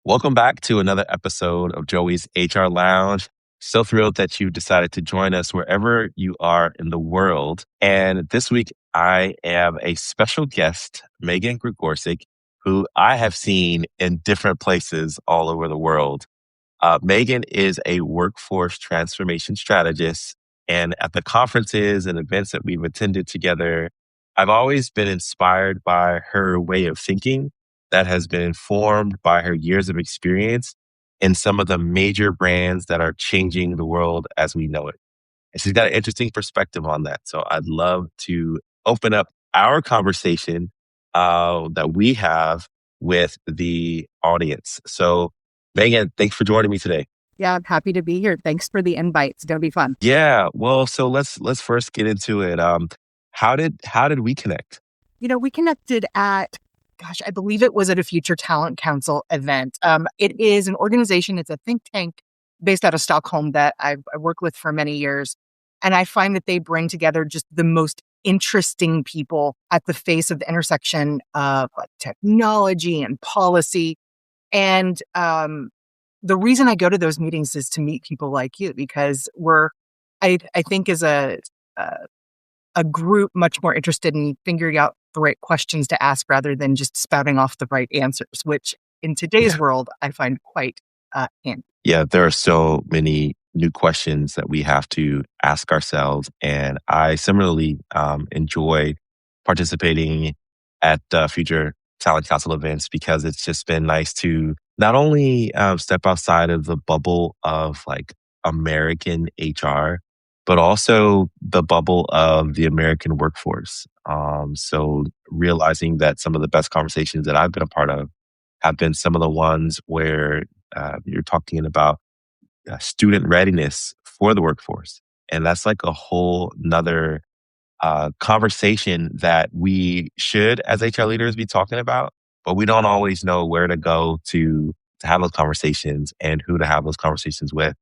Welcome back to another episode of Joey's HR Lounge. So thrilled that you decided to join us wherever you are in the world. And this week, I am a special guest, Megan Gregorczyk, who I have seen in different places all over the world. Megan is a workforce transformation strategist. And at the conferences and events that we've attended together, I've always been inspired by her way of thinking that has been informed by her years of experience in some of the major brands that are changing the world as we know it. And she's got an interesting perspective on that. So I'd love to open up our conversation that we have with the audience. So Megan, thanks for joining me today. Yeah, I'm happy to be here. Thanks for the invite. It's going to be fun. Yeah, well, so let's first get into it. How did we connect? We connected at, I believe it was at a Future Talent Council event. It is an organization, it's a think tank based out of Stockholm that I worked with for many years. And I find that they bring together just the most interesting people at the face of the intersection of technology and policy. And the reason I go to those meetings is to meet people like you, because I think as a group much more interested in figuring out the right questions to ask rather than just spouting off the right answers, which in today's world I find quite handy. Yeah, there are so many new questions that we have to ask ourselves. And I similarly enjoy participating at Future Talent Council events because it's just been nice to not only step outside of the bubble of like American HR, but also the bubble of the American workforce. So realizing that some of the best conversations that I've been a part of have been some of the ones where you're talking about student readiness for the workforce. And that's like a whole nother conversation that we should, as HR leaders, be talking about, but we don't always know where to go to have those conversations and who to have those conversations with.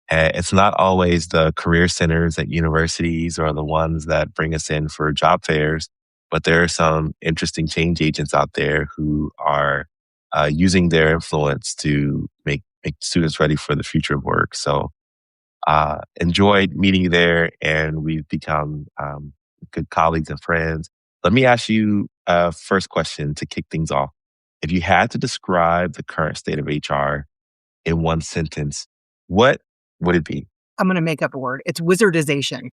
It's not always the career centers at universities or the ones that bring us in for job fairs, but there are some interesting change agents out there who are using their influence to make students ready for the future of work. So enjoyed meeting you there, and we've become good colleagues and friends. Let me ask you a first question to kick things off. If you had to describe the current state of HR in one sentence, what would it be? I'm going to make up a word. It's wizardization.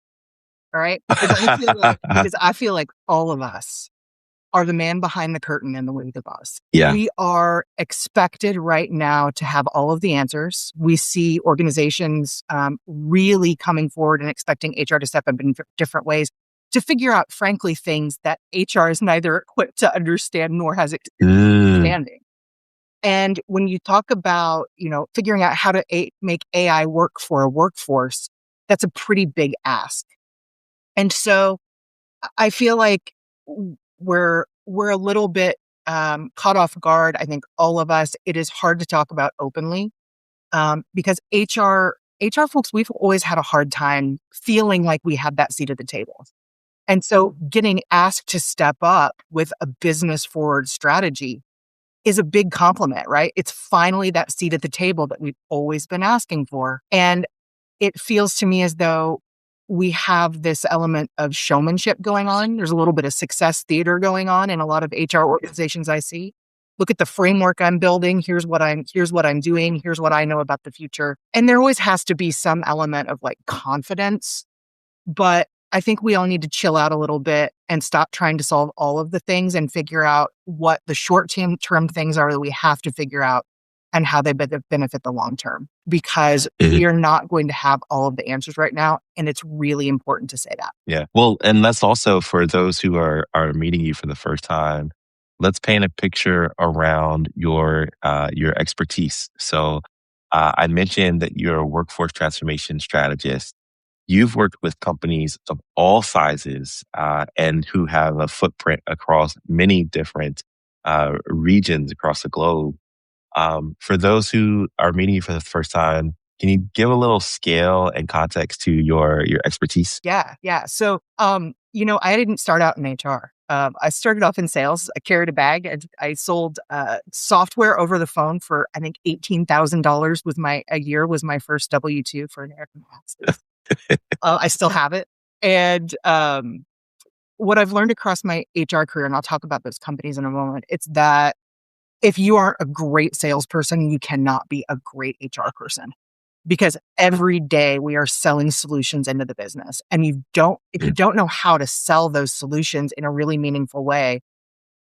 All right. Because I feel like all of us are the man behind the curtain and the Wizard of Oz. Yeah. We are expected right now to have all of the answers. We see organizations really coming forward and expecting HR to step up in different ways to figure out, frankly, things that HR is neither equipped to understand nor has understanding. And when you talk about, figuring out how to make AI work for a workforce, that's a pretty big ask. And so I feel like we're a little bit caught off guard. I think all of us, it is hard to talk about openly because HR folks, we've always had a hard time feeling like we have that seat at the table. And so getting asked to step up with a business forward strategy is a big compliment, right? It's finally that seat at the table that we've always been asking for. And it feels to me as though we have this element of showmanship going on. There's a little bit of success theater going on in a lot of HR organizations I see. Look at the framework I'm building. Here's what I'm doing. Here's what I know about the future. And there always has to be some element of like confidence. But I think we all need to chill out a little bit and stop trying to solve all of the things and figure out what the short-term things are that we have to figure out and how they benefit the long term, because we are not going to have all of the answers right now. And it's really important to say that. Yeah. Well, and that's also for those who are meeting you for the first time. Let's paint a picture around your expertise. So I mentioned that you're a workforce transformation strategist. You've worked with companies of all sizes and who have a footprint across many different regions across the globe. For those who are meeting you for the first time, can you give a little scale and context to your expertise? Yeah. So, I didn't start out in HR. I started off in sales. I carried a bag and I sold software over the phone for, I think, $18,000 a year was my first W-2 for American Airlines. I still have it. And what I've learned across my HR career, and I'll talk about those companies in a moment, it's that if you aren't a great salesperson, you cannot be a great HR person because every day we are selling solutions into the business. And if you don't know how to sell those solutions in a really meaningful way,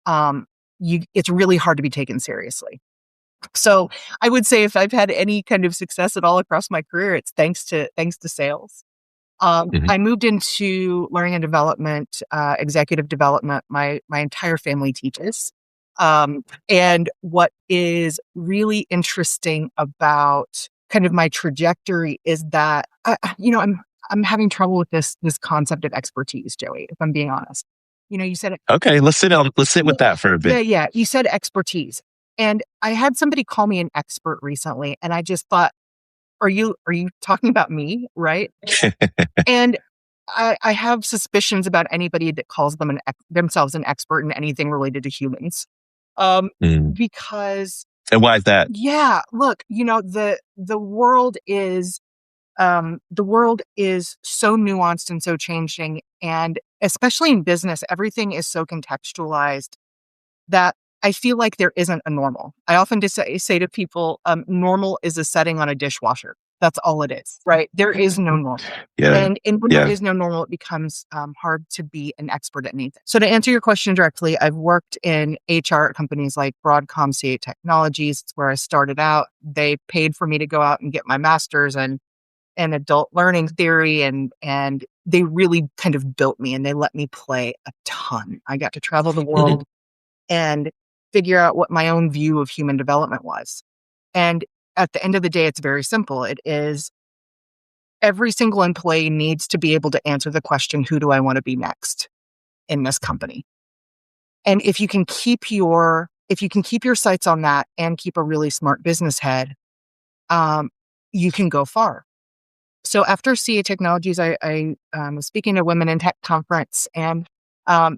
it's really hard to be taken seriously. So I would say if I've had any kind of success at all across my career, it's thanks to sales. Mhm. I moved into learning and development, executive development. My entire family teaches. And what is really interesting about kind of my trajectory is that I'm having trouble with this concept of expertise, Joey, if I'm being honest. You said it. Okay, let's sit with that for a Yeah, bit. yeah. You said expertise. And I had somebody call me an expert recently, and I just thought, are you talking about me? Right. And I have suspicions about anybody that calls themselves an expert in anything related to humans. Mm. Because And why is that? yeah, look, the world is so nuanced and so changing, and especially in business, everything is so contextualized that I feel like there isn't a normal. I often just say to people, normal is a setting on a dishwasher. That's all it is, right? There is no normal. Yeah, And when there yeah. is no normal, it becomes hard to be an expert at anything. So to answer your question directly, I've worked in HR at companies like Broadcom C8 Technologies. It's where I started out. They paid for me to go out and get my master's in adult learning theory, and they really kind of built me and they let me play a ton. I got to travel the Mhm. world and figure out what my own view of human development was. And at the end of the day, it's very simple. It is every single employee needs to be able to answer the question, who do I want to be next in this company? And if you can keep your sights on that and keep a really smart business head, um, you can go far. So after CA Technologies, I was speaking at a Women in Tech conference, and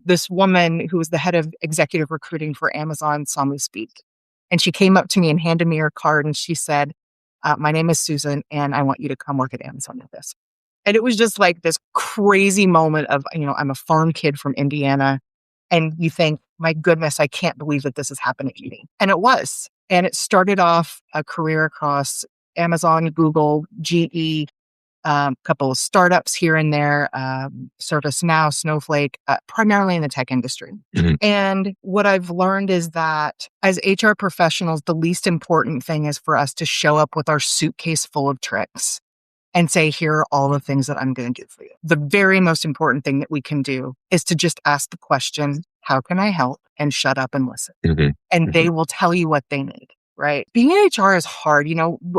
this woman who was the head of executive recruiting for Amazon saw me speak. And she came up to me and handed me her card, and she said, my name is Susan, and I want you to come work at Amazon with this. And it was just like this crazy moment of, I'm a farm kid from Indiana. And you think, my goodness, I can't believe that this is happening to me. And it was. And it started off a career across Amazon, Google, GE, couple of startups here and there, ServiceNow, Snowflake, primarily in the tech industry. Mhm. And what I've learned is that as HR professionals, the least important thing is for us to show up with our suitcase full of tricks and say, here are all the things that I'm going to do for you. The very most important thing that we can do is to just ask the question, how can I help? And shut up and listen. Mhm. And Mhm. they will tell you what they need. Right. Being in HR is hard.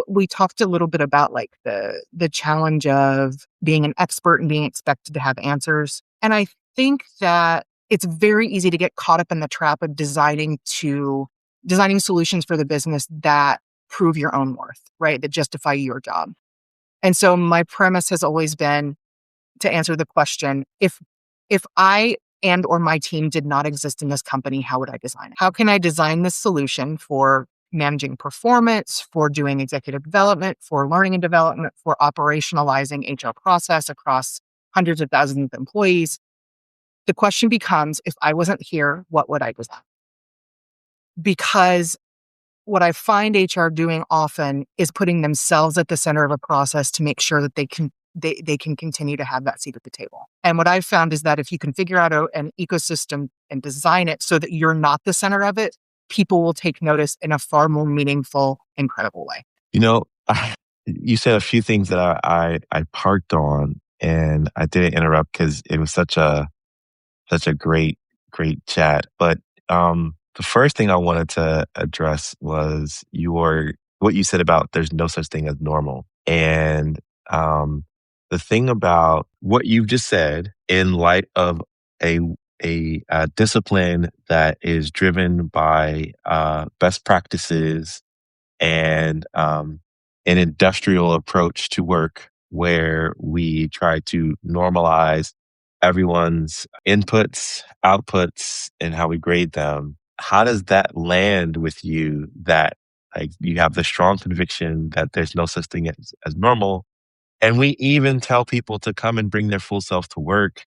We talked a little bit about like the challenge of being an expert and being expected to have answers. And I think that it's very easy to get caught up in the trap of designing solutions for the business that prove your own worth, right? That justify your job. And so my premise has always been to answer the question, if I and or my team did not exist in this company, how would I design it? How can I design this solution for managing performance, for doing executive development, for learning and development, for operationalizing HR process across hundreds of thousands of employees? The question becomes, if I wasn't here, what would I design? Because what I find HR doing often is putting themselves at the center of a process to make sure that they can continue to have that seat at the table. And what I've found is that if you can figure out an ecosystem and design it so that you're not the center of it, people will take notice in a far more meaningful, incredible way. You know, you said a few things that I parked on, and I didn't interrupt because it was such a great chat. But the first thing I wanted to address was what you said about there's no such thing as normal, and um, the thing about what you've just said in light of a a discipline that is driven by best practices and an industrial approach to work where we try to normalize everyone's inputs, outputs, and how we grade them. How does that land with you that like you have the strong conviction that there's no such thing as normal? And we even tell people to come and bring their full self to work.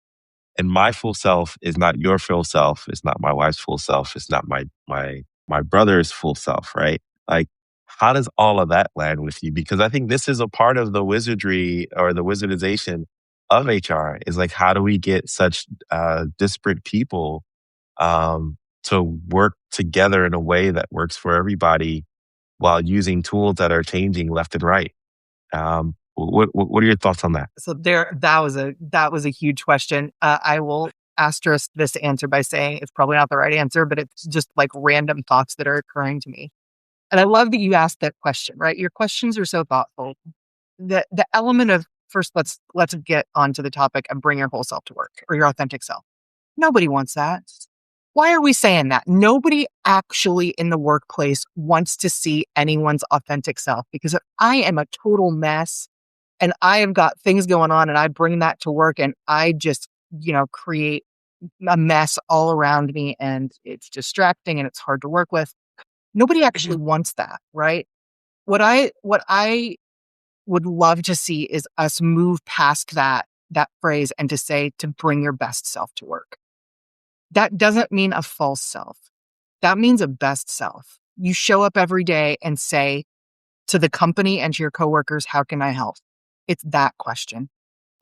And my full self is not your full self. It's not my wife's full self. It's not my brother's full self, right? Like, how does all of that land with you? Because I think this is a part of the wizardry or the wizardization of HR is like, how do we get such disparate people to work together in a way that works for everybody while using tools that are changing left and right? What are your thoughts on that? So that was a huge question. I will asterisk this answer by saying it's probably not the right answer, but it's just like random thoughts that are occurring to me. And I love that you asked that question, right? Your questions are so thoughtful. The element of first, let's get onto the topic of bring your whole self to work or your authentic self. Nobody wants that. Why are we saying that? Nobody actually in the workplace wants to see anyone's authentic self because if I am a total mess and I have got things going on and I bring that to work and I just, create a mess all around me and it's distracting and it's hard to work with. Nobody actually wants that, right? What I would love to see is us move past that phrase and to say to bring your best self to work. That doesn't mean a false self. That means a best self. You show up every day and say to the company and to your coworkers, how can I help? It's that question.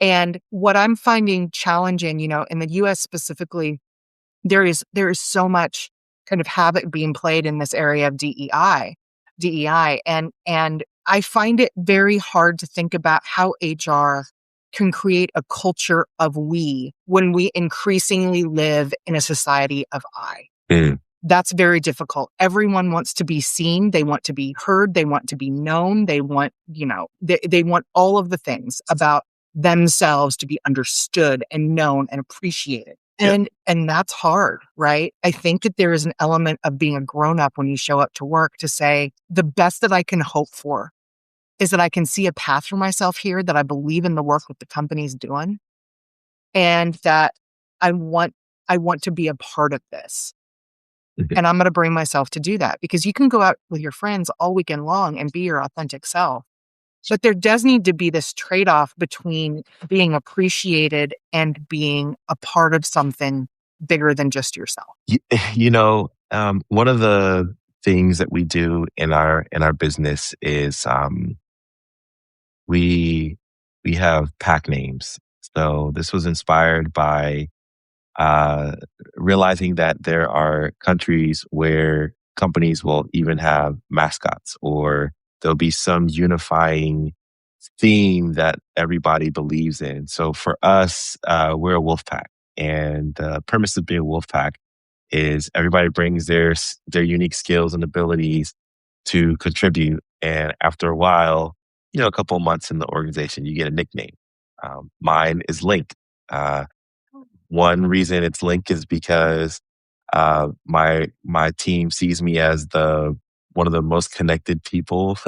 And what I'm finding challenging, in the US specifically, there is so much kind of havoc being played in this area of DEI, and I find it very hard to think about how HR can create a culture of we when we increasingly live in a society of I. Mm. That's very difficult. Everyone wants to be seen. They want to be heard. They want to be known. They want, they want all of the things about themselves to be understood and known and appreciated. Yeah. And that's hard, right? I think that there is an element of being a grown up when you show up to work to say the best that I can hope for is that I can see a path for myself here, that I believe in the work that the company's doing, and that I want to be a part of this. Mhm. And I'm going to bring myself to do that because you can go out with your friends all weekend long and be your authentic self. But there does need to be this trade off between being appreciated and being a part of something bigger than just yourself. You, one of the things that we do in our business is we we have pack names. So this was inspired by uh, realizing that there are countries where companies will even have mascots, or there'll be some unifying theme that everybody believes in. So for us, we're a wolf pack, and the premise of being a wolf pack is everybody brings their unique skills and abilities to contribute. And after a while, a couple of months in the organization, you get a nickname. Mine is Link. Uh, One reason it's Link is because my team sees me as the one of the most connected people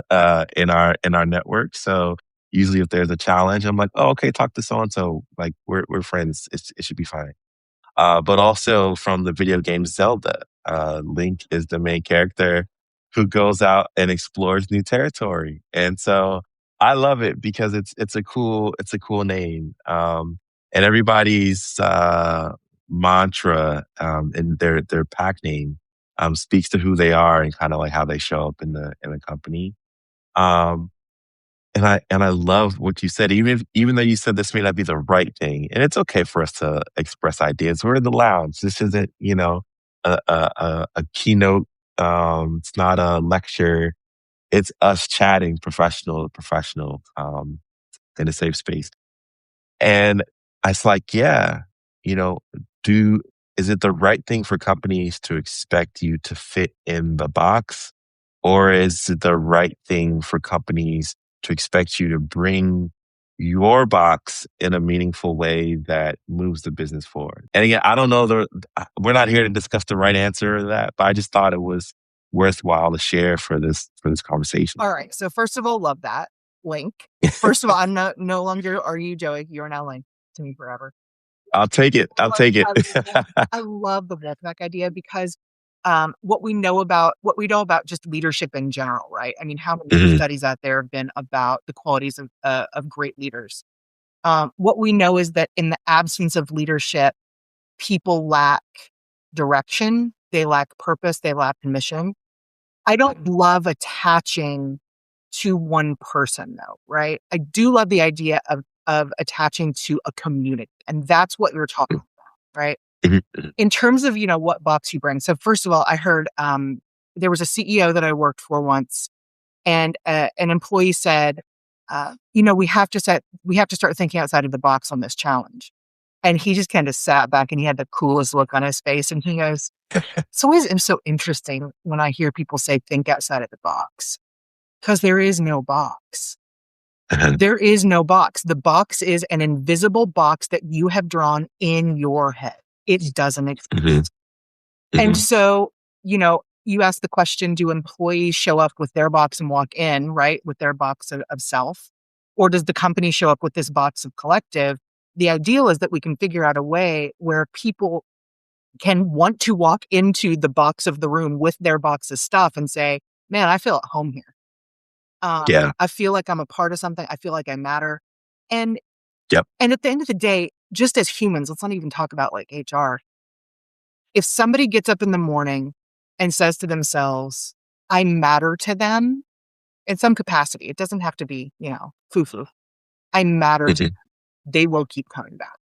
in our network. So usually, if there's a challenge, I'm like, oh, okay, talk to so and so. Like we're friends. It should be fine. But also from the video game Zelda, Link is the main character who goes out and explores new territory, and so I love it because it's a cool name, and everybody's mantra and their pack name speaks to who they are and kind of like how they show up in the company. Um, and I love what you said. Even though you said this may not be the right thing, and it's okay for us to express ideas. We're in the lounge. This isn't, a keynote. It's not a lecture. It's us chatting, professional to professional, in a safe space. And I was like, yeah, you know, do is it the right thing for companies to expect you to fit in the box? Or is it the right thing for companies to expect you to bring your box in a meaningful way that moves the business forward? And again, I don't know we're not here to discuss the right answer to that, but I just thought it was worthwhile to share for this conversation. All right. So first of all, love that link. First of all, I'm no longer are you Joey. You're now Link to me forever. I'll take it. I'll take it. I love the Wolfpack idea because what we know about just leadership in general, right? I mean, how many Mhm, studies out there have been about the qualities of great leaders? What we know is that in the absence of leadership, people lack direction, they lack purpose, they lack mission. I don't love attaching to one person though, right? I do love the idea of attaching to a community. And that's what you're talking about, right? mhm, mhm. In terms of, what box you bring. So first of all, I heard there was a CEO that I worked for once, and an employee said, we have to start thinking outside of the box on this challenge. And he just kind of sat back and he had the coolest look on his face. And he goes, it's always so interesting when I hear people say, think outside of the box, because there is no box. There is no box. The box is an invisible box that you have drawn in your head. It doesn't Mhm, exist. And mhm. so, you ask the question, do employees show up with their box and walk in, right? With their box of self? Or does the company show up with this box of collective? The ideal is that we can figure out a way where people can want to walk into the box of the room with their box of stuff and say, man, I feel at home here. Yeah. I feel like I'm a part of something. I feel like I matter. And Yep. and at the end of the day, just as humans, let's not even talk about like HR. If somebody gets up in the morning and says to themselves, I matter to them in some capacity, it doesn't have to be, foo-foo. I matter to them. Mhm. They will keep coming back.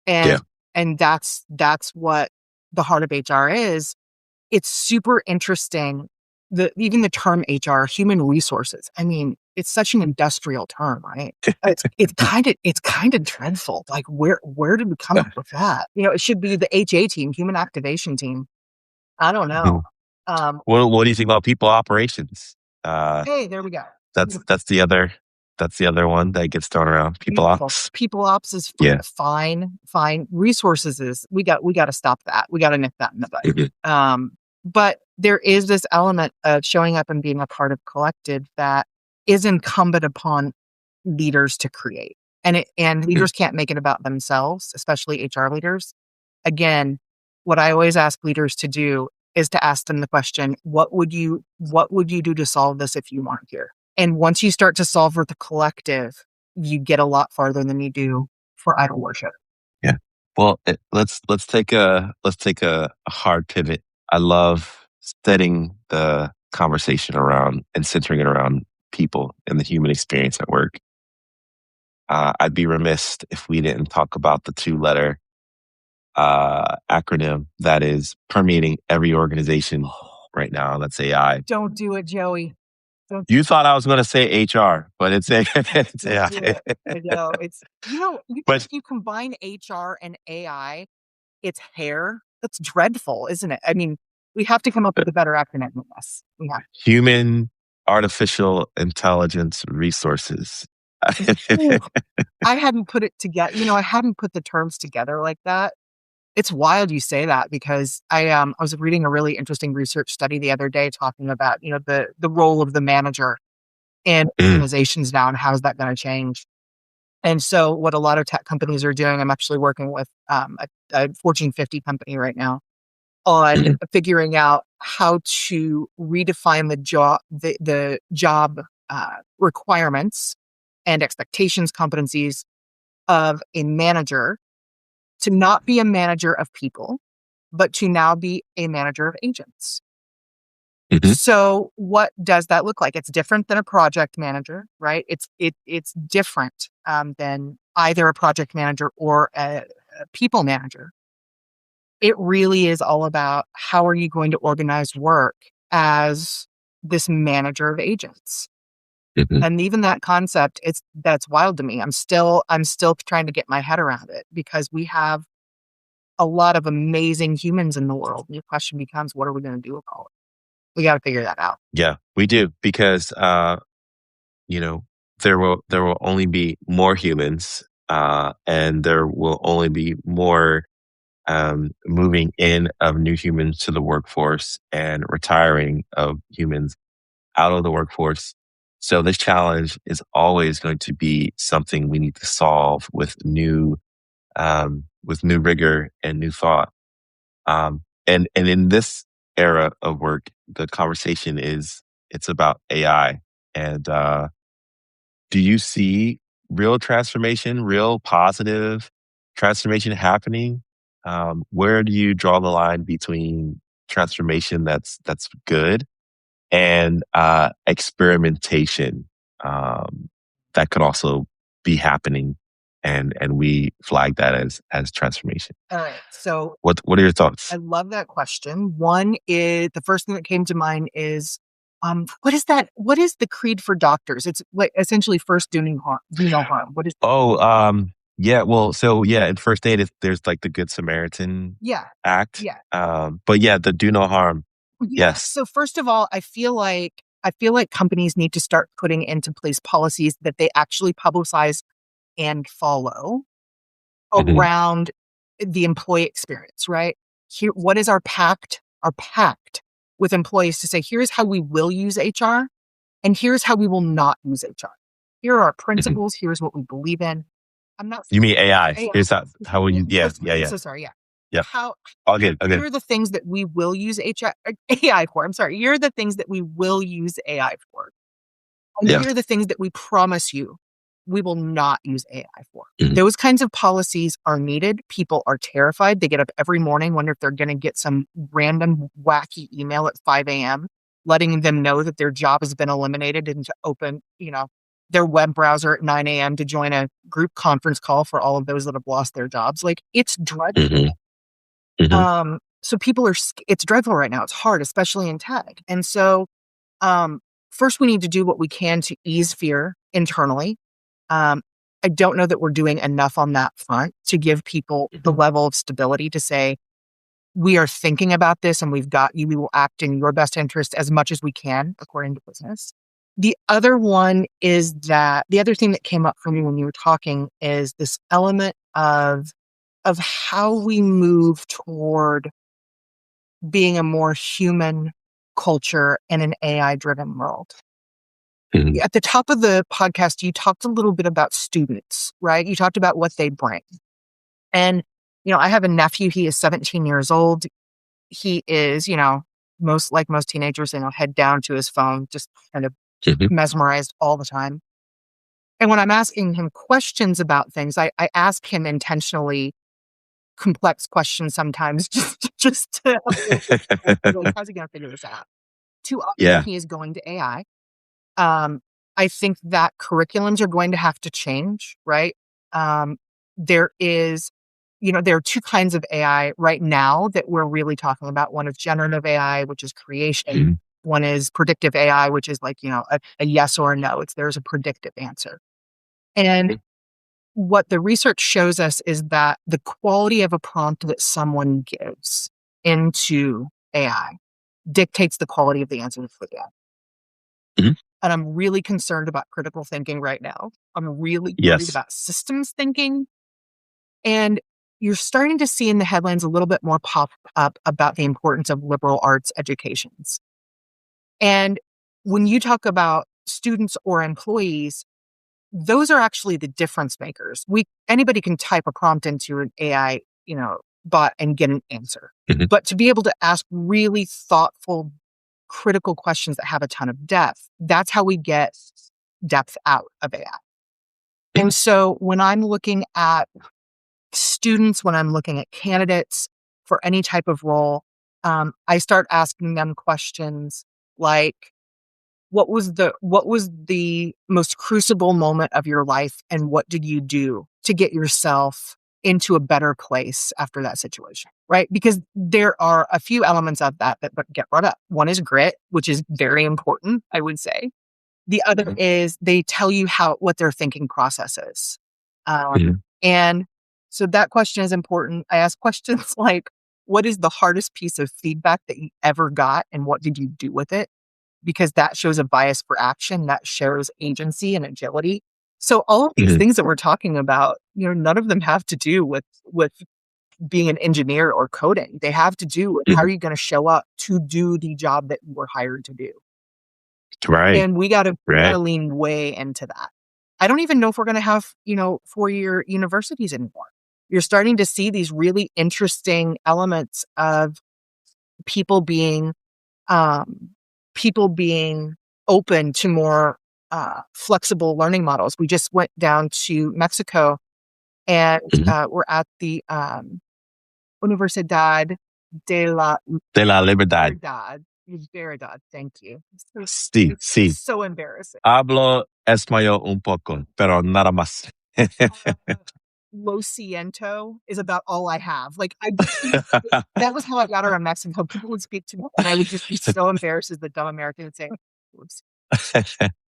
Yeah. And that's what the heart of HR is. It's super interesting. Even the term HR, human resources. I mean, it's such an industrial term, right? It's kind of dreadful. Like where did we come up with that? It should be the HA team, human activation team. I don't know. Mhm. Um, What do you think about people operations? Uh, hey, there we go. that's Beautiful. that's the other that's the other one that gets thrown around. People Beautiful. ops. People ops is Yeah. fine. Fine. Resources is we got to stop that. We got to nip that in the bud. Mhm, But there is this element of showing up and being a part of collective that is incumbent upon leaders to create. And mhm, leaders can't make it about themselves, especially HR leaders. Again, what I always ask leaders to do is to ask them the question, what would you do to solve this if you weren't here? And once you start to solve for the collective, you get a lot farther than you do for idol worship. yeah. Well, let's take a hard pivot. I love setting the conversation around and centering it around people and the human experience at work. I'd be remiss if we didn't talk about the two-letter acronym that is permeating every organization right now. That's AI. Don't do it, Joey. Don't You thought I was going to say HR, but it's it's Don't do AI. it. I know. But If you combine HR and AI, it's hair. That's dreadful, isn't it? I mean, we have to come up with a better acronym than this. We have human artificial intelligence resources. Ooh, I hadn't put it together. I hadn't put the terms together like that. It's wild you say that because I was reading a really interesting research study the other day talking about, the role of the manager in Mm, organizations now and how is that going to change. And so what a lot of tech companies are doing, I'm actually working with a Fortune 50 company right now on mhm, figuring out how to redefine the job requirements and expectations, competencies of a manager to not be a manager of people, but to now be a manager of agents. mhm, So what does that look like? It's different than a project manager, right? It's different than either a project manager or a people manager. It really is all about how are you going to organize work as this manager of agents. mhm. And even that concept, that's wild to me. I'm still trying to get my head around it because we have a lot of amazing humans in the world. And the question becomes, what are we going to do with all of it? We got to figure that out. Yeah, we do because you know there will only be more humans, and there will only be more moving in of new humans to the workforce and retiring of humans out of the workforce. So this challenge is always going to be something we need to solve with new with new rigor and new thought. And in this era of work, the conversation it's about AI. And do you see real transformation, real positive transformation happening? Where do you draw the line between transformation that's good and experimentation that could also be happening, and we flag that as transformation? All right. So What are your thoughts? I love that question. One is the first thing that came to mind is what is that? What is the creed for doctors? It's like essentially first do no harm. What is Oh, yeah. Well, so yeah, in first aid, there's like the Good Samaritan yeah. Act. Yeah. But yeah, the do no harm. Yeah. Yes. So first of all, I feel like companies need to start putting into place policies that they actually publicize and follow Hmm. around the employee experience, right? Here, what is our pact? Our pact with employees to say, here's how we will use HR and here's how we will not use HR. Here are our Hmm. principles. Here's what we believe in. I'm not You mean AI? AI. Here's how will you? So Yeah, yeah, sorry. yeah, So sorry. Yeah. yeah. How All good. All here good. are the things that we will use AI for. I'm sorry. Here are the things that we will use AI for. And Yeah. here are the things that we promise you we will not use AI for. Mhm. Those kinds of policies are needed. People are terrified. They get up every morning, wonder if they're going to get some random wacky email at 5 a.m. letting them know that their job has been eliminated and to open, their web browser at 9 a.m. to join a group conference call for all of those that have lost their jobs. Like it's dreadful. Mhm. Mhm. So it's dreadful right now. It's hard, especially in tech. And so, um, first we need to do what we can to ease fear internally. I don't know that we're doing enough on that front to give people the level of stability to say, we are thinking about this and we've got you. We will act in your best interest as much as we can, according to business. The other thing that came up for me when you were talking is this element of how we move toward being a more human culture in an AI driven world. Mhm. At the top of the podcast, you talked a little bit about students, right? You talked about what they bring. And, I have a nephew. He is 17 years old. He is, most teenagers, head down to his phone, just kind of Mhm. mesmerized all the time. And when I'm asking him questions about things, I ask him intentionally complex questions sometimes just to help him, like, how's he going to figure this out? Too often Yeah. he is going to AI. Um, I think that curriculums are going to have to change, right? Um, there is, there are two kinds of AI right now that we're really talking about. One is generative AI, which is creation. Mhm. One is predictive AI, which is like, a yes or a no. There's a predictive answer. And what the research shows us is that the quality of a prompt that someone gives into AI dictates the quality of the answer that they get. Mhm. And I'm really concerned about critical thinking right now. I'm really worried Yes. about systems thinking. And you're starting to see in the headlines a little bit more pop up about the importance of liberal arts educations. And when you talk about students or employees, those are actually the difference makers. Anybody can type a prompt into an AI, bot and get an answer. Mhm. But to be able to ask really thoughtful, critical questions that have a ton of depth, that's how we get depth out of AI. And so when I'm looking at students, when I'm looking at candidates for any type of role, I start asking them questions like, what was the most crucible moment of your life and what did you do to get yourself into a better place after that situation, right? Because there are a few elements of that get brought up. One is grit, which is very important, I would say. The other is they tell you what their thinking process is. Mhm. And so that question is important. I ask questions like, what is the hardest piece of feedback that you ever got and what did you do with it? Because that shows a bias for action, that shows agency and agility. So all of these Mhm. things that we're talking about, none of them have to do with being an engineer or coding. They have to do with how are Mhm. you going to show up to do the job that you were hired to do. Right. And we gotta Right. lean way into that. I don't even know if we're gonna have, 4-year universities anymore. You're starting to see these really interesting elements of people being um, open to more flexible learning models. We just went down to Mexico, and Mhm. we're at the Universidad De la Libertad. Veridad. Thank you. Sí, sí. It's so embarrassing. Hablo español un poco, pero nada más. Lo siento is about all I have. Like, that was how I got around Mexico. People would speak to me, and I would just be so embarrassed as the dumb American and say, "Oops,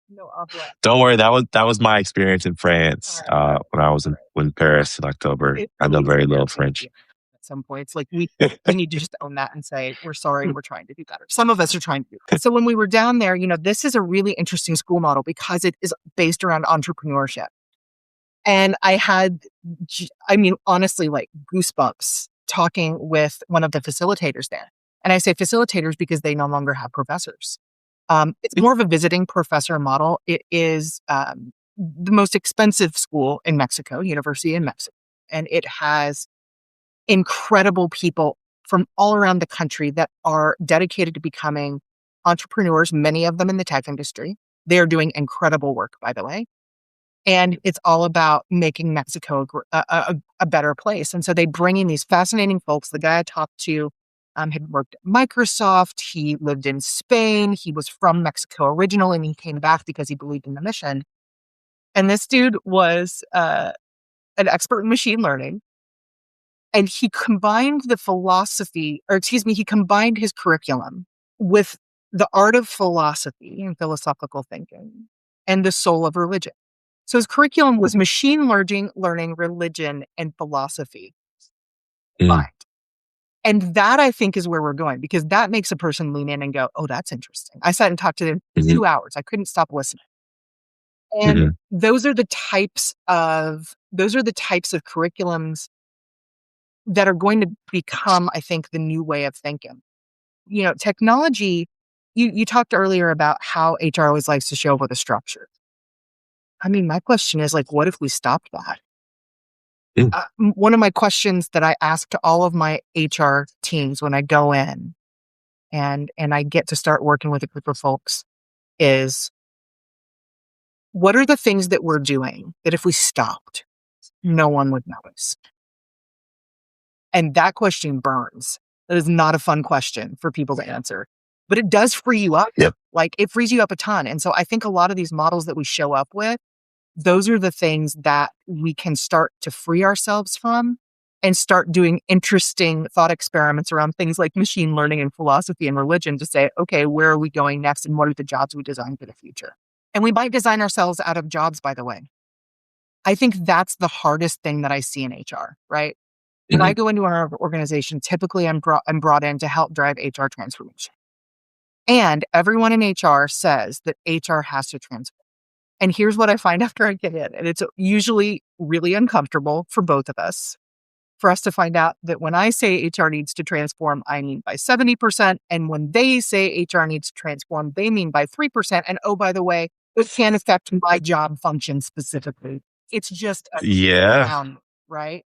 no habla." Don't worry, that was my experience in France All right, when I was all in Paris in October. right. It I know really is very little embarrassing French. at some points. Like, we need to just own that and say, "We're sorry, we're trying to do better." Some of us are trying to do better. So when we were down there, this is a really interesting school model because it is based around entrepreneurship. And I had, honestly, like goosebumps talking with one of the facilitators there. And I say facilitators because they no longer have professors. It's more of a visiting professor model. It is the most expensive school in Mexico, University in Mexico. And it has incredible people from all around the country that are dedicated to becoming entrepreneurs, many of them in the tech industry. They are doing incredible work, by the way. And it's all about making Mexico a better place. And so they bring in these fascinating folks. The guy I talked to had worked at Microsoft. He lived in Spain. He was from Mexico originally, and he came back because he believed in the mission. And this dude was an expert in machine learning. And he combined he combined his curriculum with the art of philosophy and philosophical thinking and the soul of religion. So his curriculum was machine learning, religion, and philosophy. Mm. And that, I think, is where we're going, because that makes a person lean in and go, "Oh, that's interesting." I sat and talked to them Mhm. 2 hours. I couldn't stop listening. And Mhm. those are the types of curriculums that are going to become, I think, the new way of thinking. Technology, you talked earlier about how HR always likes to show up with a structure. I mean, my question is, like, what if we stopped that? Mm. One of my questions that I ask to all of my HR teams when I go in and I get to start working with a group of folks is, what are the things that we're doing that if we stopped, no one would notice? And that question burns. That is not a fun question for people to answer, but it does free you up. Yep. Like, it frees you up a ton. And so I think a lot of these models that we show up with, those are the things that we can start to free ourselves from and start doing interesting thought experiments around things like machine learning and philosophy and religion to say, okay, where are we going next? And what are the jobs we design for the future? And we might design ourselves out of jobs, by the way. I think that's the hardest thing that I see in HR, right? When I Mhm. go into our organization, typically I'm brought in to help drive HR transformation. And everyone in HR says that HR has to transform. And here's what I find after I get in, and it's usually really uncomfortable for both of us, for us to find out that when I say HR needs to transform, I mean by 70%. And when they say HR needs to transform, they mean by 3%. And oh, by the way, it can't affect my job function specifically. It's just a Yeah. down, right?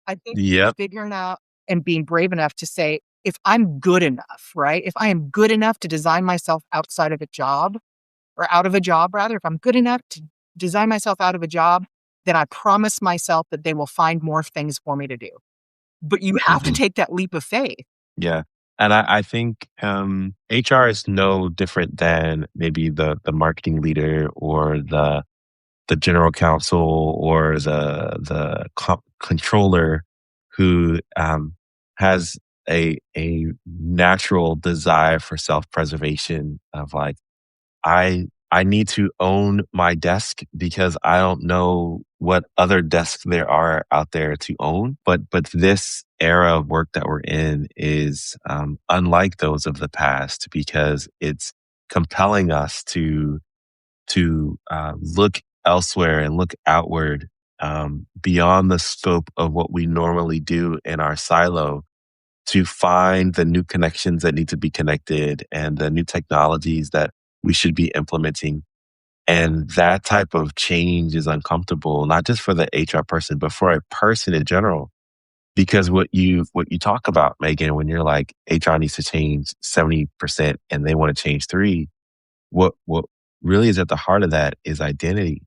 I think Yep. figuring out and being brave enough to say, if I'm good enough, right? If I am good enough to design myself outside of a job, or out of a job rather, if I'm good enough to design myself out of a job, then I promise myself that they will find more things for me to do. But you have to Mhm. take that leap of faith. Yeah. And I think HR is no different than maybe the marketing leader or the general counsel or the controller who has a natural desire for self preservation of like I need to own my desk because I don't know what other desks there are out there to own. But this era of work that we're in is unlike those of the past because it's compelling us to look elsewhere and look outward beyond the scope of what we normally do in our silo to find the new connections that need to be connected and the new technologies that we should be implementing. And that type of change is uncomfortable, not just for the HR person, but for a person in general. Because what you talk about, Megan, when you're like HR needs to change 70% and they want to change 3, what really is at the heart of that is identity.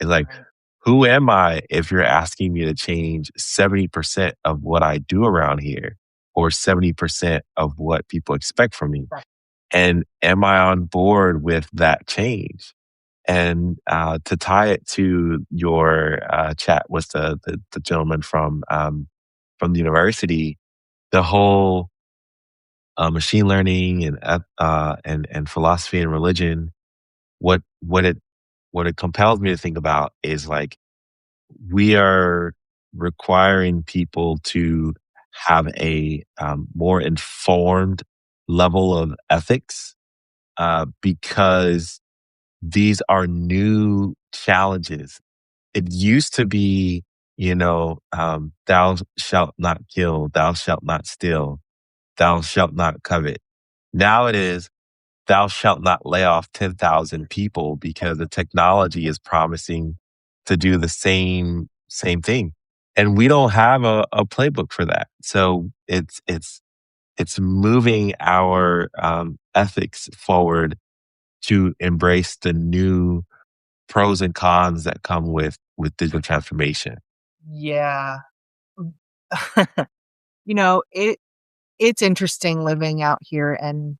It's like, Right. who am I if you're asking me to change 70% of what I do around here or 70% of what people expect from me? Right. And am I on board with that change? And to tie it to your chat with the gentleman from the university, the whole machine learning and philosophy and religion, what what it what it compels me to think about is like we are requiring people to have a more informed level of ethics because these are new challenges. It used to be, thou shalt not kill, thou shalt not steal, thou shalt not covet. Now it is, thou shalt not lay off 10,000 people because the technology is promising to do the same thing. And we don't have a playbook for that. So it's moving our ethics forward to embrace the new pros and cons that come with digital transformation. Yeah. It's interesting living out here and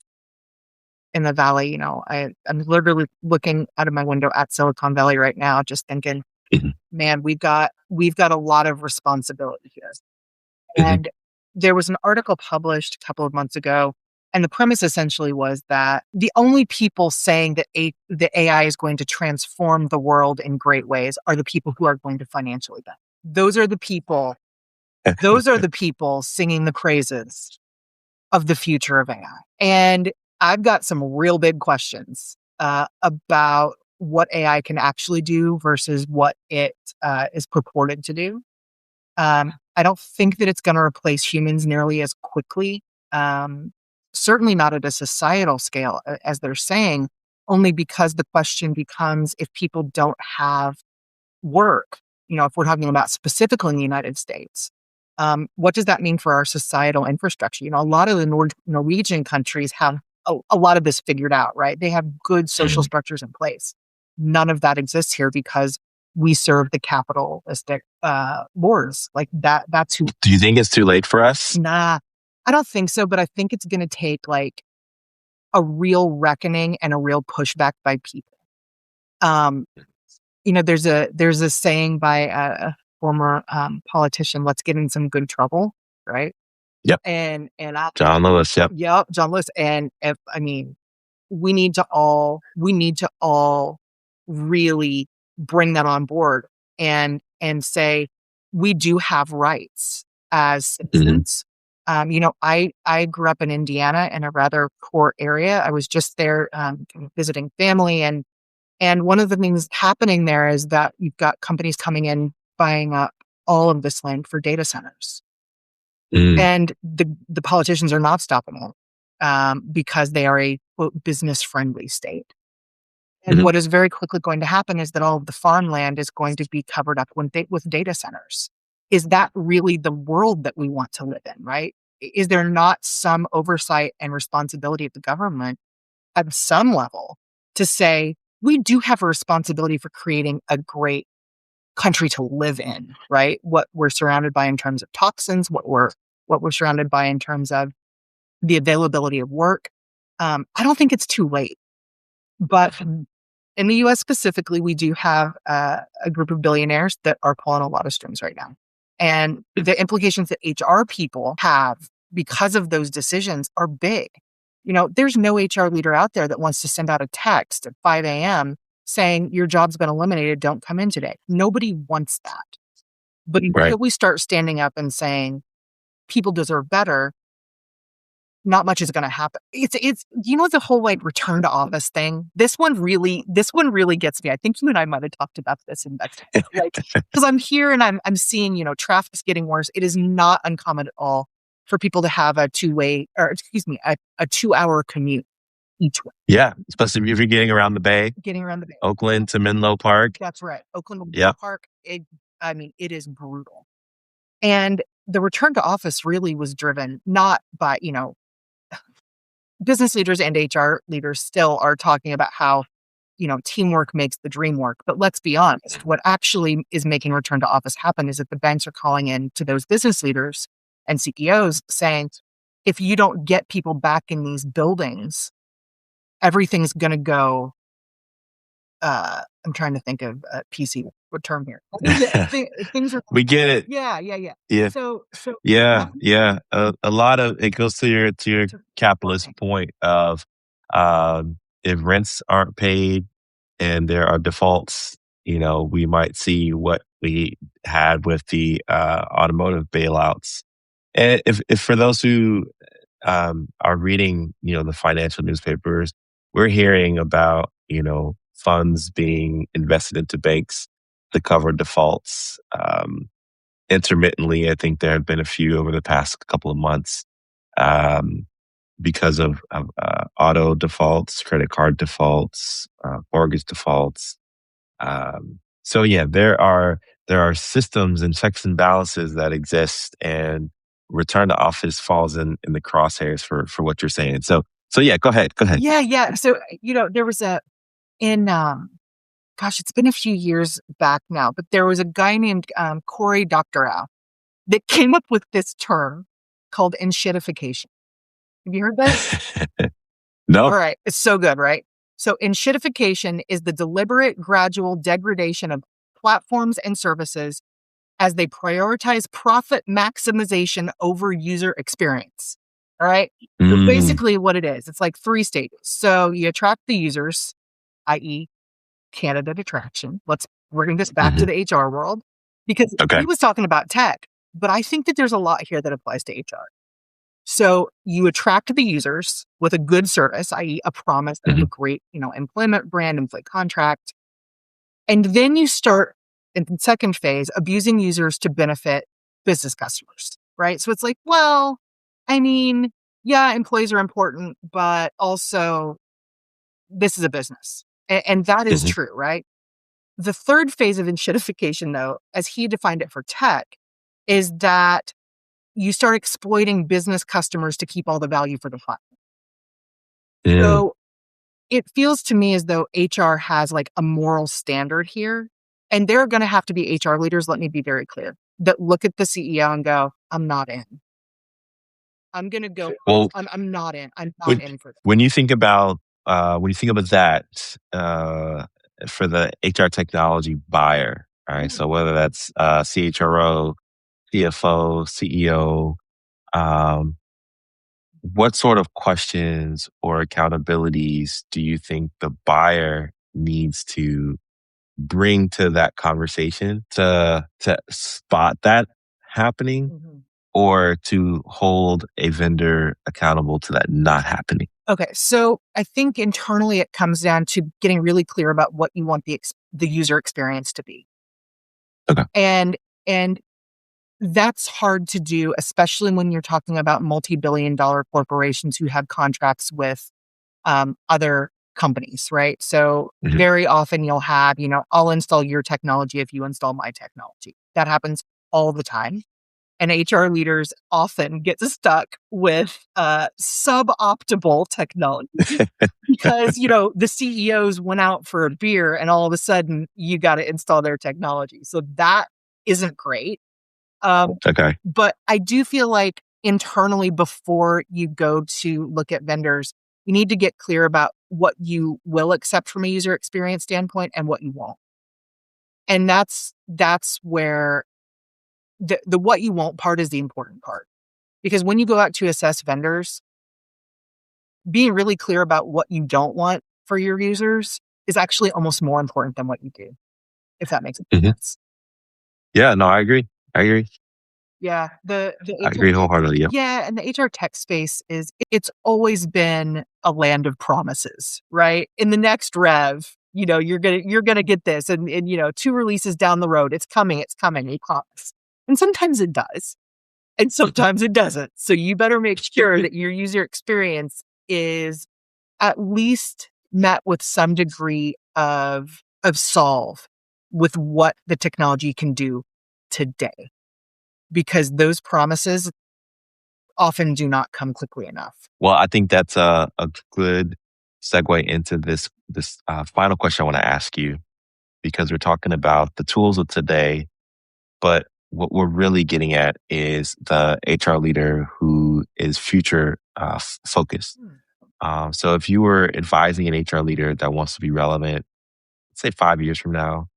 in the valley. I'm literally looking out of my window at Silicon Valley right now, just thinking, Mhm, man, we've got a lot of responsibility here. mhm, And there was an article published a couple of months ago, and the premise essentially was that the only people saying that the AI is going to transform the world in great ways are the people who are going to financially benefit. Those are the people. Those are the people singing the praises of the future of AI. And I've got some real big questions about what AI can actually do versus what it is purported to do. I don't think that it's going to replace humans nearly as quickly. Um, Certainly not at a societal scale, as they're saying, only because the question becomes if people don't have work, if we're talking about specifically in the United States, what does that mean for our societal infrastructure? A lot of the Norwegian countries have a lot of this figured out, right? They have good social mhm. structures in place. None of that exists here because we serve the capitalistic wars. Like that. That's who. Do you think it's too late for us? Nah, I don't think so. But I think it's going to take like a real reckoning and a real pushback by people. Um, there's a saying by a former politician, let's get in some good trouble, right? Yep. And I, John Lewis. Yep. yep, John Lewis. And if I mean, we need to all really bring that on board and say we do have rights as Hmm. citizens. I grew up in Indiana in a rather poor area. I was just there visiting family, and one of the things happening there is that you've got companies coming in, buying up all of this land for data centers. Mm, And the politicians are not stopping them because they are a quote, business friendly state. And mhm. what is very quickly going to happen is that all of the farmland is going to be covered up with data centers. Is that really the world that we want to live in, right? Is there not some oversight and responsibility of the government at some level to say, we do have a responsibility for creating a great country to live in, right? What we're surrounded by in terms of toxins, what we're surrounded by in terms of the availability of work. I don't think it's too late, but in the U.S. specifically, we do have a group of billionaires that are pulling a lot of strings right now, and the implications that HR people have because of those decisions are big. There's no HR leader out there that wants to send out a text at 5 a.m. saying your job's been eliminated, don't come in today. Nobody wants that. But Right. until we start standing up and saying people deserve better, not much is going to happen. It's the whole like return to office thing. This one really gets me. I think you and I might have talked about this in Mexico, like because I'm here and I'm seeing traffic's getting worse. It is not uncommon at all for people to have a 2-hour commute each way. Yeah, especially if you're getting around the Bay, Getting around the Bay. Oakland to Menlo Park. That's right. Oakland to Yeah. Menlo Park. It is brutal. And the return to office really was driven not by, business leaders and HR leaders still are talking about how, teamwork makes the dream work. But let's be honest, what actually is making return to office happen is that the banks are calling in to those business leaders and CEOs saying, if you don't get people back in these buildings, everything's going to go. I'm trying to think of a PC term here. Things are. We get it. Yeah. Yeah. So Yeah. A lot of it goes to your capitalist point of if rents aren't paid and there are defaults, we might see what we had with the automotive bailouts. And if for those who are reading, the financial newspapers, we're hearing about, funds being invested into banks to cover defaults. Intermittently, I think there have been a few over the past couple of months um, because of auto defaults, credit card defaults, mortgage defaults. So yeah, there are systems and checks and balances that exist, and return to office falls in the crosshairs for what you're saying. So yeah, go ahead. Yeah. So, there was it's been a few years back now, but there was a guy named Cory Doctorow that came up with this term called enshittification. Have you heard that? No. All right. It's so good, right? So enshittification is the deliberate, gradual degradation of platforms and services as they prioritize profit maximization over user experience. All right. So basically what it is, it's like 3 stages. So you attract the users, i.e. candidate attraction. Let's bring this back to the HR world because he was talking about tech, but I think that there's a lot here that applies to HR. So you attract the users with a good service, i.e. a promise of a great, employment brand, employee contract. And then you start in the second phase, abusing users to benefit business customers, right? So it's like, well, employees are important, but also this is a business. And that is true, right? The third phase of enshittification, though, as he defined it for tech, is that you start exploiting business customers to keep all the value for the platform. So it feels to me as though HR has like a moral standard here. And there are going to have to be HR leaders, let me be very clear, that look at the CEO and go, I'm not in. I'm going to go, well, I'm not in. I'm not in for this. When you think about that, for the HR technology buyer, all right, so whether that's CHRO, CFO, CEO, what sort of questions or accountabilities do you think the buyer needs to bring to that conversation to spot that happening or to hold a vendor accountable to that not happening? Okay, so I think internally it comes down to getting really clear about what you want the user experience to be. Okay. And that's hard to do, especially when you're talking about multi-billion-dollar corporations who have contracts with other companies, right? So very often you'll have, I'll install your technology if you install my technology. That happens all the time. And HR leaders often get stuck with suboptimal technology because, the CEOs went out for a beer and all of a sudden you got to install their technology. So that isn't great. Okay. But I do feel like internally before you go to look at vendors, you need to get clear about what you will accept from a user experience standpoint and what you won't. And that's where the what you won't part is the important part. Because when you go out to assess vendors, being really clear about what you don't want for your users is actually almost more important than what you do, if that makes sense. Yeah, no, I agree. Yeah, I agree wholeheartedly. Yeah. Yeah, and the HR tech space it's always been a land of promises, right? In the next rev, you're gonna get this, and 2 releases down the road, it's coming, we promise. And sometimes it does, and sometimes it doesn't. So you better make sure that your user experience is at least met with some degree of solve with what the technology can do today, because those promises often do not come quickly enough. Well, I think that's a good segue into this final question I want to ask you, because we're talking about the tools of today, but what we're really getting at is the HR leader who is future focused. So if you were advising an HR leader that wants to be relevant, let's say 5 years from now,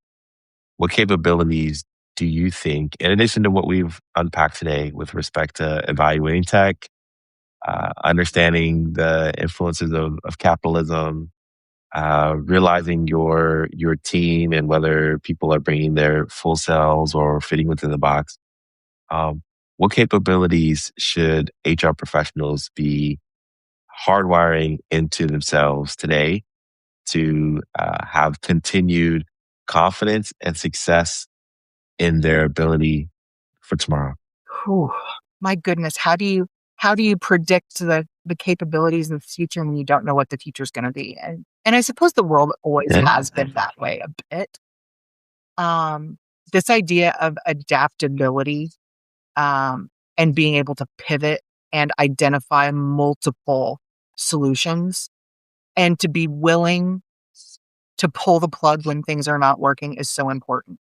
what capabilities do you think, in addition to what we've unpacked today with respect to evaluating tech, understanding the influences of capitalism, realizing your team and whether people are bringing their full selves or fitting within the box, what capabilities should HR professionals be hardwiring into themselves today to have continued confidence and success in their ability for tomorrow? Whew. My goodness, how do you predict the capabilities of the future when you don't know what the future is going to be? And I suppose the world always Yeah. has been that way a bit. This idea of adaptability, and being able to pivot and identify multiple solutions and to be willing to pull the plug when things are not working is so important.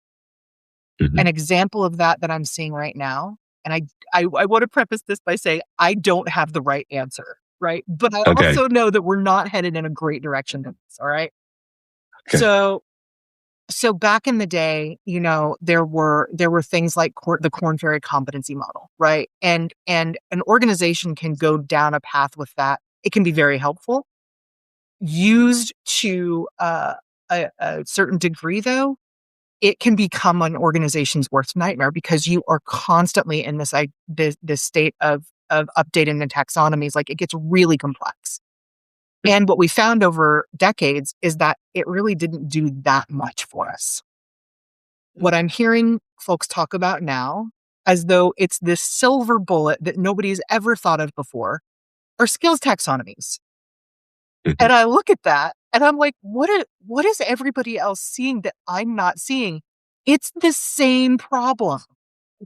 Mhm. An example of that I'm seeing right now, and I want to preface this by saying I don't have the right answer, right? But I Okay. also know that we're not headed in a great direction to this, all right? Okay. So back in the day, there were things like the Korn Ferry competency model, right? And an organization can go down a path with that. It can be very helpful. Used to a certain degree, though, it can become an organization's worst nightmare because you are constantly in this state of updating the taxonomies. Like, it gets really complex. And what we found over decades is that it really didn't do that much for us. What I'm hearing folks talk about now, as though it's this silver bullet that nobody's ever thought of before, are skills taxonomies. Mhm. And I look at that and I'm like, what is everybody else seeing that I'm not seeing? It's the same problem.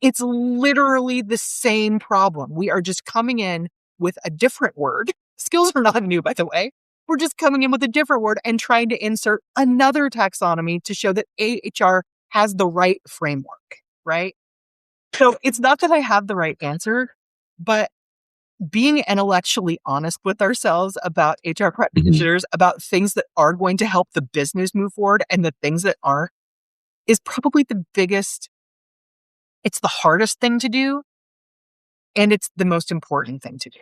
It's literally the same problem. We are just coming in with a different word. Skills are not new, by the way. We're just coming in with a different word and trying to insert another taxonomy to show that HR has the right framework, right? So it's not that I have the right answer, but being intellectually honest with ourselves about HR Mhm. practitioners, about things that are going to help the business move forward and the things that aren't, is probably the biggest. It's the hardest thing to do, and it's the most important thing to do.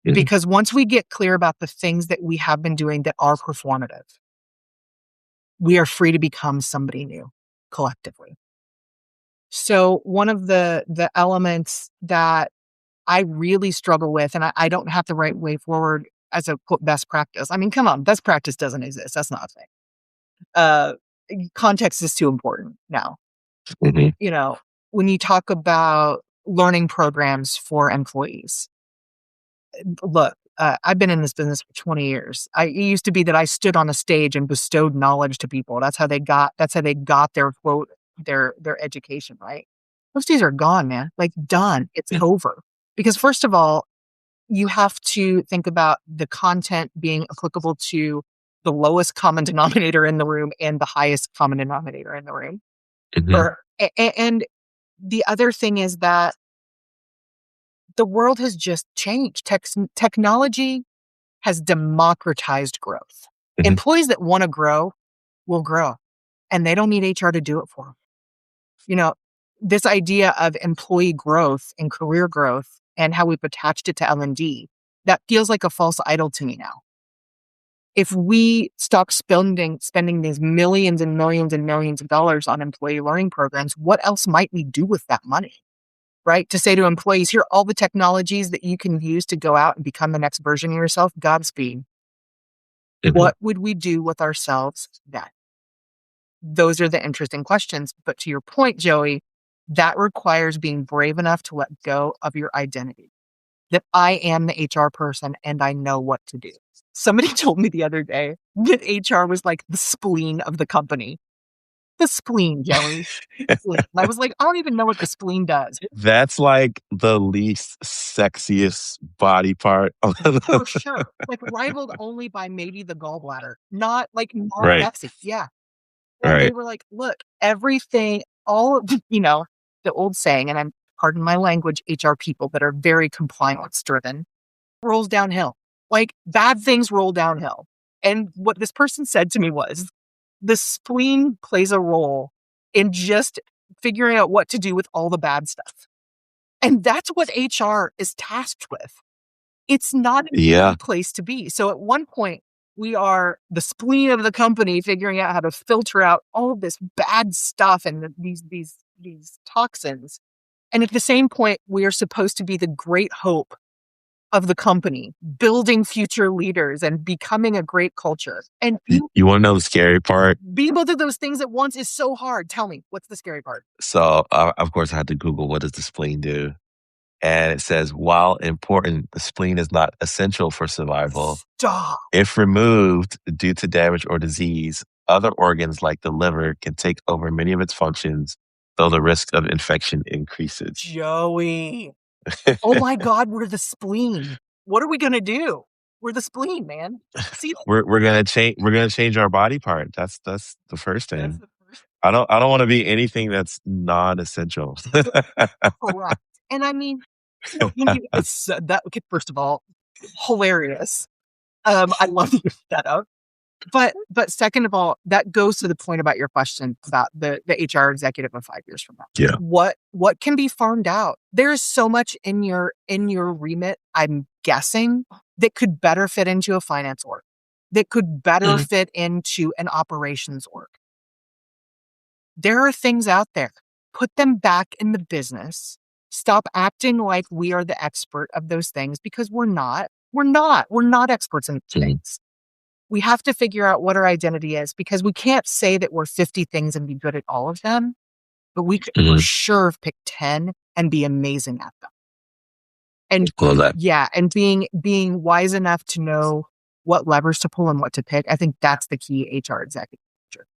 Mhm. Because once we get clear about the things that we have been doing that are performative, we are free to become somebody new collectively. So one of the elements that I really struggle with, and I don't have the right way forward as a quote best practice. I mean, come on, best practice doesn't exist. That's not a thing. Uh, Context is too important now. Mhm. When you talk about learning programs for employees, look, I've been in this business for 20 years. It used to be that I stood on a stage and bestowed knowledge to people. That's how they got their quote, their education, right? Those days are gone, man. Like, done. It's Yeah. over. Because first of all, you have to think about the content being applicable to the lowest common denominator in the room and the highest common denominator in the room. Mhm. And the other thing is that the world has just changed. Technology has democratized growth. Mhm. Employees that want to grow will grow, and they don't need HR to do it for them. This idea of employee growth and career growth and how we've attached it to L&D, that feels like a false idol to me now. If we stop spending these millions and millions and millions of dollars on employee learning programs, what else might we do with that money? Right? To say to employees, here are all the technologies that you can use to go out and become the next version of yourself. Godspeed. Mhm. What would we do with ourselves then? Those are the interesting questions. But to your point, Joey, that requires being brave enough to let go of your identity. That I am the HR person and I know what to do. Somebody told me the other day that HR was like the spleen of the company. The spleen, Joey. Spleen. And I was like, I don't even know what the spleen does. That's like the least sexiest body part. For sure. Like rivaled only by maybe the gallbladder. Not Right. sexy. Yeah. And they Right. were like, look, everything, all of, the old saying, and I'm, pardon my language, HR people that are very compliance driven, rolls downhill. Like bad things roll downhill. And what this person said to me was the spleen plays a role in just figuring out what to do with all the bad stuff. And that's what HR is tasked with. It's not a Yeah. good place to be. So at one point, we are the spleen of the company figuring out how to filter out all of this bad stuff and these toxins. And at the same point, we are supposed to be the great hope of the company, building future leaders and becoming a great culture. And You want to know the scary part? being both of those things at once is so hard. Tell me, what's the scary part? So, of course, I had to Google what does the spleen do? And it says, while important, the spleen is not essential for survival. Stop. If removed due to damage or disease, other organs like the liver can take over many of its functions, though the risk of infection increases. Joey. Oh my God, we're the spleen. What are we gonna do? We're the spleen, man. See, We're gonna change. We're gonna change our body part. That's the first that's thing. the first I don't want to be anything that's non-essential. correct. And I mean, it's that. Okay, first of all, hilarious. I love you that up. But second of all, that goes to the point about your question about the HR executive of 5 years from now. Yeah. What can be farmed out? There's so much in your remit, I'm guessing, that could better fit into a finance org, that could better fit into an operations org. There are things out there. Put them back in the business. Stop acting like we are the expert of those things because we're not. We're not experts in things. We have to figure out what our identity is because we can't say that we're 50 things and be good at all of them, but we could for sure pick 10 and be amazing at them. And Love that. yeah, and being wise enough to know what levers to pull and what to pick. I think that's the key HR executive.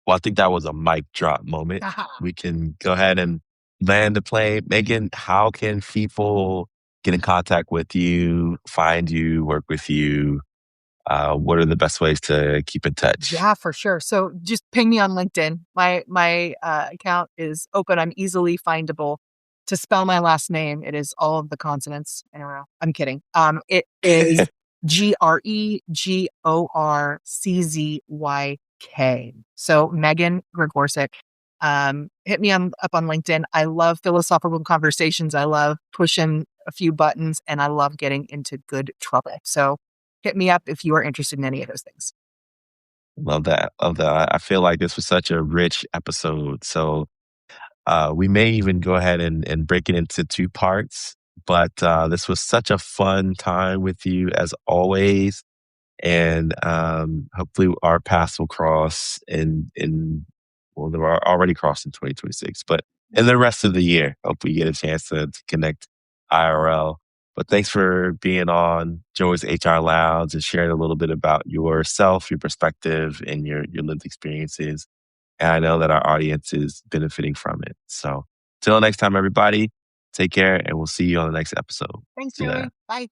Well, I think that was a mic drop moment. We can go ahead and land the plane. Megan, how can people get in contact with you, find you, work with you? What are the best ways to keep in touch? Yeah, for sure. So just ping me on LinkedIn. My account is open. I'm easily findable. To spell my last name, it is all of the consonants in a row. I'm kidding. It is GREGORCZYK. So Megan Gregorczyk. Hit me up on LinkedIn. I love philosophical conversations. I love pushing a few buttons, and I love getting into good trouble. So hit me up if you are interested in any of those things. Love that. Love that. I feel like this was such a rich episode. So we may even go ahead and break it into 2 parts. But this was such a fun time with you as always. And hopefully our paths will cross well, they were already crossed in 2026, but in the rest of the year, hope we get a chance to connect IRL. But thanks for being on Joey's HR Lounge and sharing a little bit about yourself, your perspective, and your lived experiences. And I know that our audience is benefiting from it. So till next time, everybody, take care and we'll see you on the next episode. Thanks, See you Joey. later. Bye.